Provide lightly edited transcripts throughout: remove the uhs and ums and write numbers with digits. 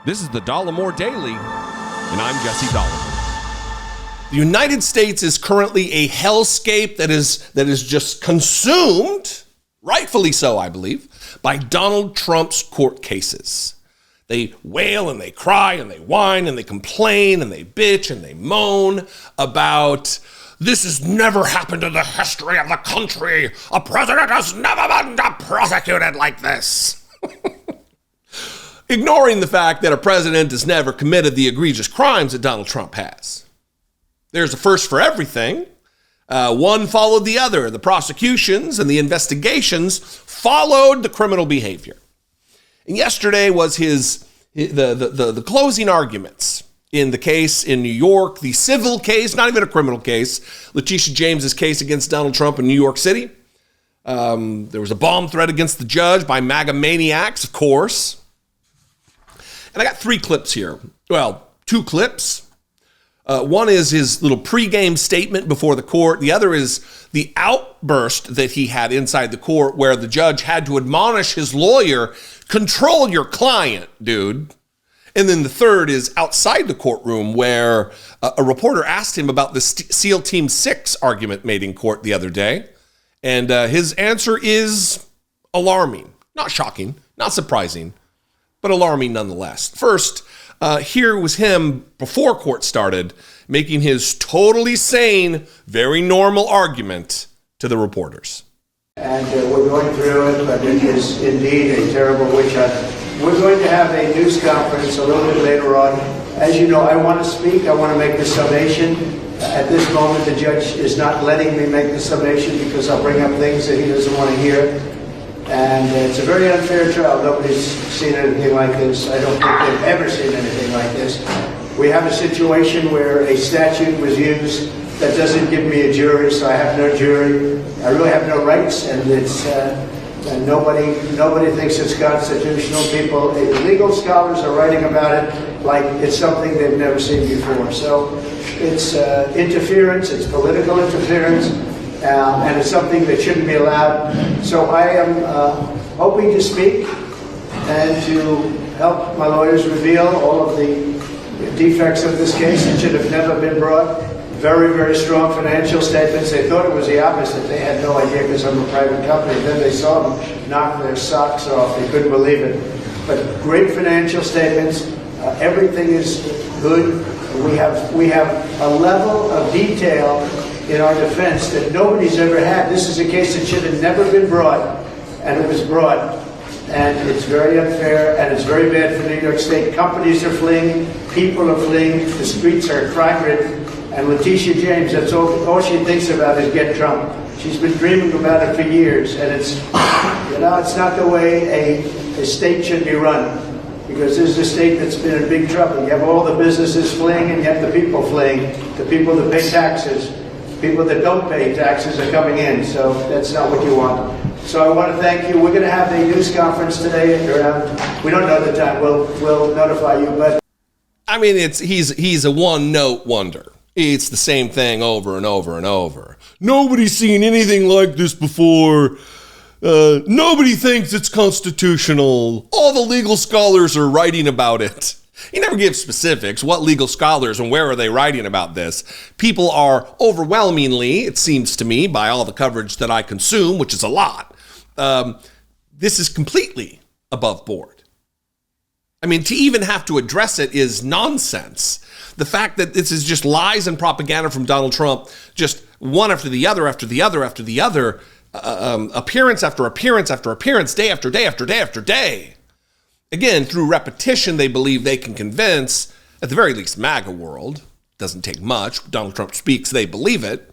This is the Dollemore Daily, and I'm Jesse Dollemore. The United States is currently a hellscape that is just consumed, rightfully so, I believe, by Donald Trump's court cases. They wail and they cry and they whine and they complain and they bitch and they moan about this has never happened in the history of the country. A president has never been prosecuted like this. Ignoring the fact that a president has never committed the egregious crimes that Donald Trump has. There's a first for everything. One followed the other. The prosecutions and the investigations followed the criminal behavior. And yesterday was the closing arguments in the case in New York, the civil case, not even a criminal case, Letitia James's case against Donald Trump in New York City. There was a bomb threat against the judge by MAGA maniacs, of course. And I got three clips here. Well, two clips. One is his little pregame statement before the court. The other is the outburst that he had inside the court where the judge had to admonish his lawyer, control your client, dude. And then the third is outside the courtroom where a reporter asked him about the SEAL Team 6 argument made in court the other day. And his answer is alarming. Not shocking, not surprising, but alarming nonetheless. First, here was him before court started making his totally sane, very normal argument to the reporters. And we're going through it, but it is indeed a terrible witch hunt. We're going to have a news conference a little bit later on. As you know, I want to speak. I want to make the summation. At this moment, the judge is not letting me make the summation because I'll bring up things that he doesn't want to hear. And it's a very unfair trial. Nobody's seen anything like this. I don't think they've ever seen anything like this. We have a situation where a statute was used that doesn't give me a jury, so I have no jury. I really have no rights, and it's and nobody thinks it's constitutional. People, legal scholars are writing about it like it's something they've never seen before. So it's interference, it's political interference, and it's something that shouldn't be allowed. So I am hoping to speak and to help my lawyers reveal all of the defects of this case. It should have never been brought. Very, very strong financial statements. They thought it was the opposite. They had no idea because I'm a private company. Then they saw them knock their socks off. They couldn't believe it. But great financial statements. Everything is good. We have a level of detail in our defense that nobody's ever had. This is a case that should have never been brought, and it was brought. And it's very unfair, and it's very bad for New York State. Companies are fleeing, people are fleeing, the streets are crime-ridden, and Letitia James, that's all she thinks about is get Trump. She's been dreaming about it for years, and it's not the way a state should be run, because this is a state that's been in big trouble. You have all the businesses fleeing, and you have the people fleeing, the people that pay taxes. People that don't pay taxes are coming in, so that's not what you want. So I want to thank you. We're going to have a news conference today around, we don't know the time, we'll notify you, but. I mean, he's a one-note wonder. It's the same thing over and over and over. Nobody's seen anything like this before. Nobody thinks it's constitutional. All the legal scholars are writing about it. He never gives specifics. What legal scholars and where are they writing about this? People are overwhelmingly, it seems to me, by all the coverage that I consume, which is a lot, this is completely above board. I mean, to even have to address it is nonsense. The fact that this is just lies and propaganda from Donald Trump, just one after the other, after the other, after the other, appearance after appearance after appearance, day after day after day after day. Again, through repetition, they believe they can convince, at the very least, MAGA world. Doesn't take much. Donald Trump speaks, they believe it.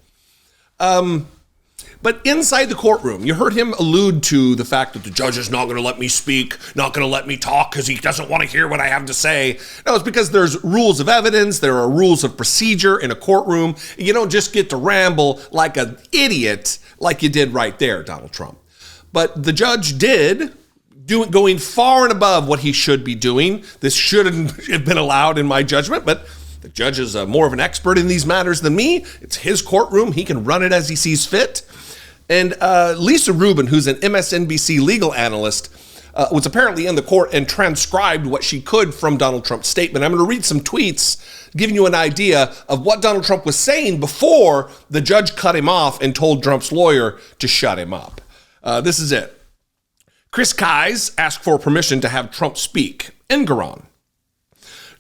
But inside the courtroom, you heard him allude to the fact that the judge is not going to let me speak, not going to let me talk because he doesn't want to hear what I have to say. No, it's because there's rules of evidence. There are rules of procedure in a courtroom. You don't just get to ramble like an idiot like you did right there, Donald Trump. But the judge did, going far and above what he should be doing. This shouldn't have been allowed in my judgment, but the judge is more of an expert in these matters than me. It's his courtroom. He can run it as he sees fit. And Lisa Rubin, who's an MSNBC legal analyst, was apparently in the court and transcribed what she could from Donald Trump's statement. I'm going to read some tweets giving you an idea of what Donald Trump was saying before the judge cut him off and told Trump's lawyer to shut him up. This is it. Chris Kise asked for permission to have Trump speak. Engoron.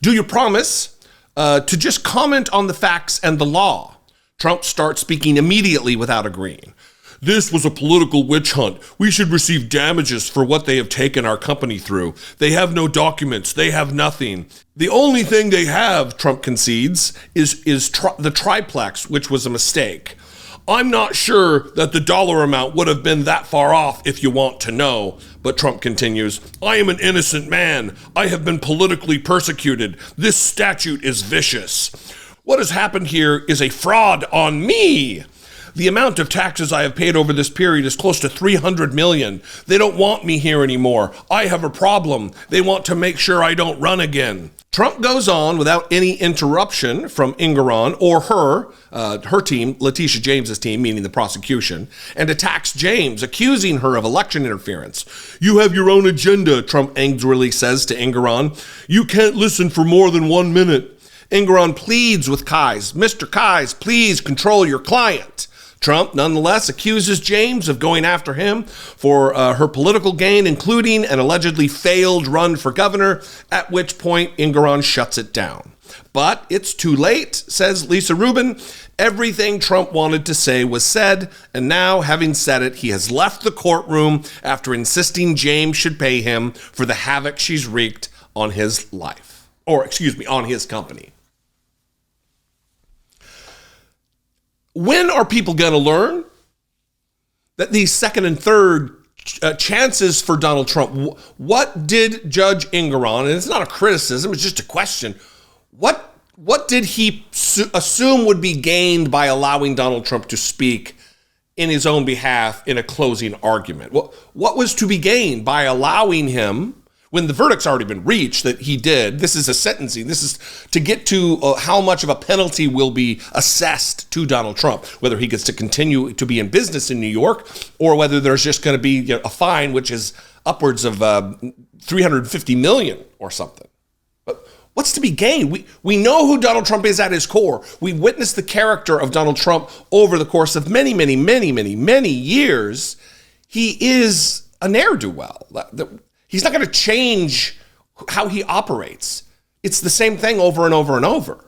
Do you promise to just comment on the facts and the law? Trump starts speaking immediately without agreeing. This was a political witch hunt. We should receive damages for what they have taken our company through. They have no documents. They have nothing. The only thing they have, Trump concedes, is the triplex, which was a mistake. I'm not sure that the dollar amount would have been that far off if you want to know. But Trump continues, I am an innocent man. I have been politically persecuted. This statute is vicious. What has happened here is a fraud on me. The amount of taxes I have paid over this period is close to $300 million. They don't want me here anymore. I have a problem. They want to make sure I don't run again. Trump goes on without any interruption from Engoron or her team, Letitia James's team, meaning the prosecution, and attacks James, accusing her of election interference. You have your own agenda, Trump angrily says to Engoron. You can't listen for more than 1 minute. Engoron pleads with Kise. Mr. Kise, please control your client. Trump, nonetheless, accuses James of going after him for her political gain, including an allegedly failed run for governor, at which point Engoron shuts it down. But it's too late, says Lisa Rubin. Everything Trump wanted to say was said, and now, having said it, he has left the courtroom after insisting James should pay him for the havoc she's wreaked on his life, on his company. When are people going to learn that these second and third chances for Donald Trump, what did Judge Engoron, and it's not a criticism, it's just a question, what did he assume would be gained by allowing Donald Trump to speak in his own behalf in a closing argument? What was to be gained by allowing him, when the verdict's already been reached that he did? This is a sentencing. This is to get to how much of a penalty will be assessed to Donald Trump, whether he gets to continue to be in business in New York or whether there's just going to be a fine, which is upwards of $350 million or something. But what's to be gained? We know who Donald Trump is at his core. We witnessed the character of Donald Trump over the course of many, many, many, many, many years. He is a ne'er-do-well. He's not going to change how he operates. It's the same thing over and over and over.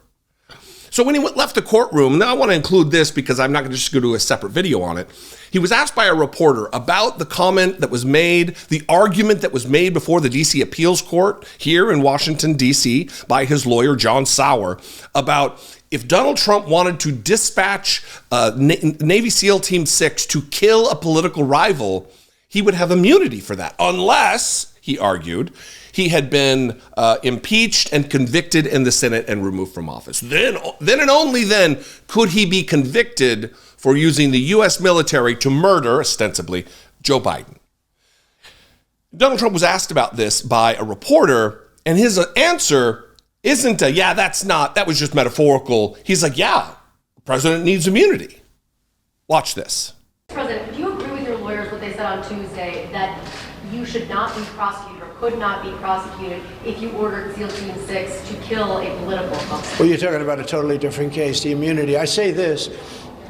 So when he left the courtroom, now I want to include this because I'm not going to just go do a separate video on it. He was asked by a reporter about the comment that was made, the argument that was made before the D.C. Appeals Court here in Washington, D.C. by his lawyer, John Sauer, about if Donald Trump wanted to dispatch Navy SEAL Team 6 to kill a political rival, he would have immunity for that, unless, he argued, he had been impeached and convicted in the Senate and removed from office. Then and only then could he be convicted for using the U.S. military to murder, ostensibly, Joe Biden. Donald Trump was asked about this by a reporter, and his answer isn't that was just metaphorical. He's like, yeah, the president needs immunity. Watch this. President, do you agree with your lawyers what they said on Tuesday, that you should not be prosecuted or could not be prosecuted if you ordered SEAL Team 6 to kill a political opponent? Well, you're talking about a totally different case, the immunity. I say this,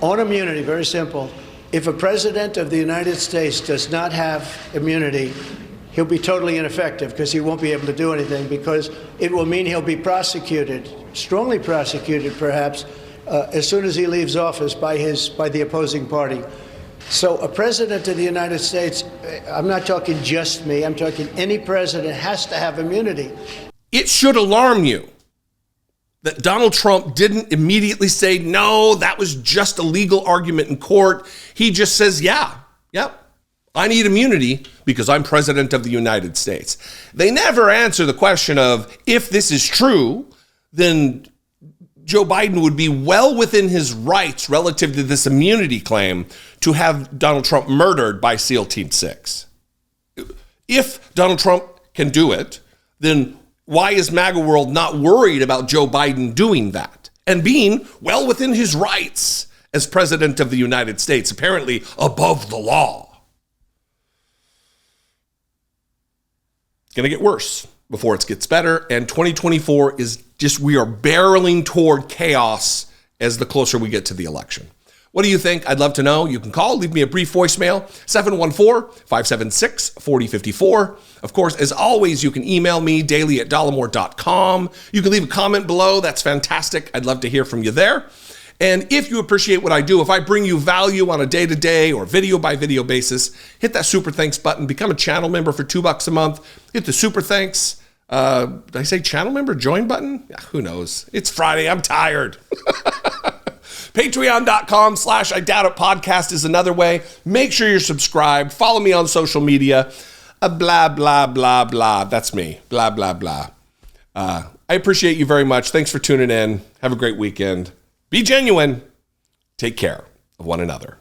on immunity, very simple. If a president of the United States does not have immunity, he'll be totally ineffective because he won't be able to do anything, because it will mean he'll be prosecuted, strongly prosecuted perhaps, as soon as he leaves office by the opposing party. So a president of the United States, I'm not talking just me, I'm talking any president, has to have immunity. It should alarm you that Donald Trump didn't immediately say, no, that was just a legal argument in court. He just says, I need immunity because I'm president of the United States. They never answer the question of, if this is true, then Joe Biden would be well within his rights relative to this immunity claim to have Donald Trump murdered by SEAL Team 6. If Donald Trump can do it, then why is MAGA world not worried about Joe Biden doing that and being well within his rights as president of the United States, apparently above the law? going to get worse before it gets better. And 2024 is just, we are barreling toward chaos as the closer we get to the election. What do you think? I'd love to know. You can call, leave me a brief voicemail, 714-576-4054. Of course, as always, you can email me, daily@dollemore.com. You can leave a comment below. That's fantastic. I'd love to hear from you there. And if you appreciate what I do, if I bring you value on a day-to-day or video-by-video basis, hit that super thanks button. Become a channel member for $2 a month. Hit the super thanks. Did I say channel member join button? Yeah, who knows? It's Friday. I'm tired. Patreon.com/I Doubt It podcast is another way. Make sure you're subscribed. Follow me on social media. Blah, blah, blah, blah. That's me. Blah, blah, blah. I appreciate you very much. Thanks for tuning in. Have a great weekend. Be genuine. Take care of one another.